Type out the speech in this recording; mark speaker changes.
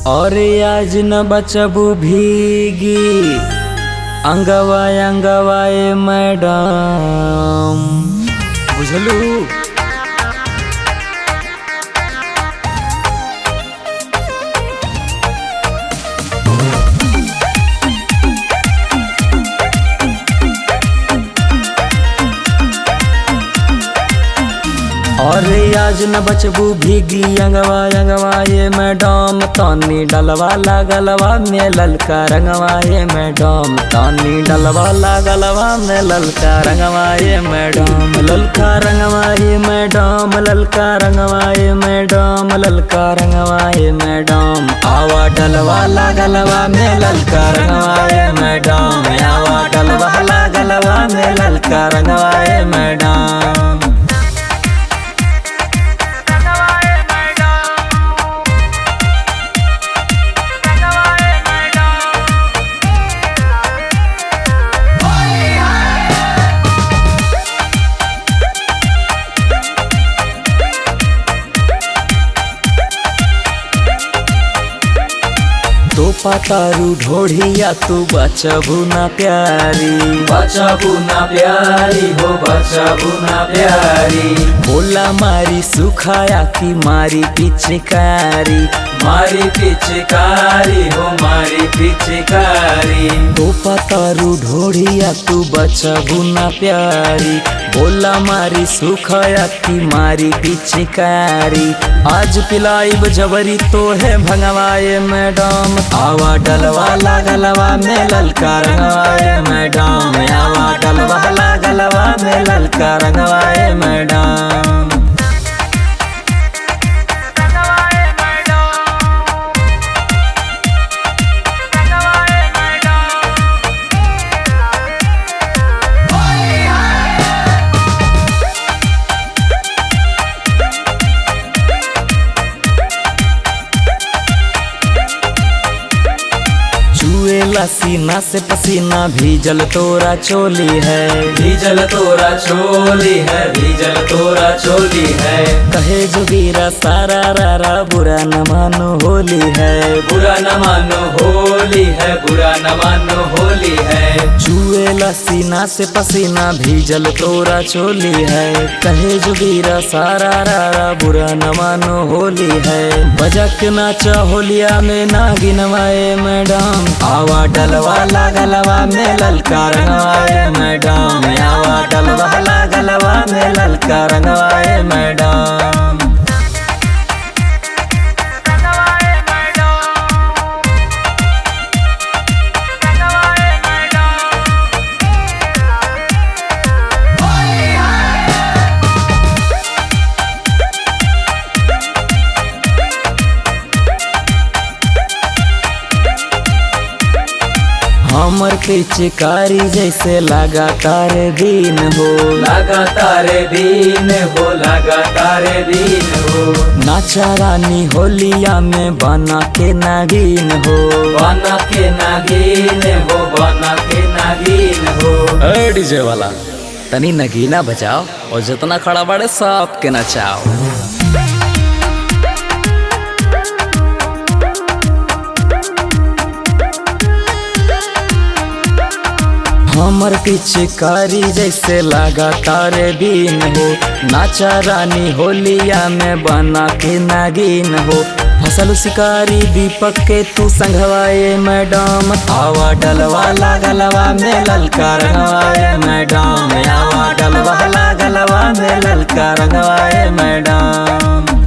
Speaker 1: और आज न बचबू भीगी अंगवा अंगवाए मैडम, बुझलू। और आज न बचबू भीगी अंगवा अंगवा ये मैडम, तानी डलवा लागलवा में ललका रंगवा ये मैडम, तानी डलवा लागलवा में ललका रंगवा ये मैडम, ललका रंगवा ये मैडम, ललका रंगवा ये मैडम, ललका रंगवा ये मैडम, आवा डलवा लागलवा में ललका रंगवा ये मैडम, आवा डलवा लागलवा में ललका रंगवा ये मैडम। तो पतारू ढोढ़िया तू बचबू ना प्यारी, बचबू ना प्यारी हो, बचबू ना प्यारी। बोला मारी सुखाया की मारी पिचकारी, मारी पिचकारी हो, मारी पिचकारी। तो पतारू ढोढ़िया तू बचबू ना प्यारी, बोला मारी सुखाया की मारी पिचकारी। आज पिलाइब जबरी तो है भंगवाए मैडम, आवा डलवा लागलवा में ललका रंगवाए मैडम, आवा डलवा लागलवा में ललका रंगवाए मैडम। सीना से पसीना भीजल तोरा चोली है, भीजल तोरा चोली है, भीजल तोरा चोली है। कहे जोगीरा सारा रारा बुरा न मानो होली है, बुरा न मानो होली है, बुरा न मानो होली है। चुएला सीना से पसीना भीजल तोरा चोली है, कहे जोगीरा सारा रारा बुरा न मानो होली है। बजक नाचा होलिया में ना गिनवाए मैडम, आवा डलवा लागलवा में ललका रंगवाए मैडम, आवा डलवा लागलवा में ललका रंगवाए मैडम। हमर पिचकारी जैसे लगातार दिन हो, लगातार दिन हो, लगातार दिन हो। नाचा रानी होलिया में बना के नागिन हो, बना के नागिन हो, बना के नागिन हो। डीजे वाला तनी नगीना बजाओ और जितना खड़ा बड़े सब के नचाओ। हमर पिचकारी जैसे लगातार दिन हो, नाचा रानी होलिया में बना के नागिन हो। फसल शिकारी दीपक के तू संघवाए मैडम, आवा डलवा लागलवा में ललका रंगवाए मैडम, आवा डलवा लागलवा में ललका रंगवाए मैडम।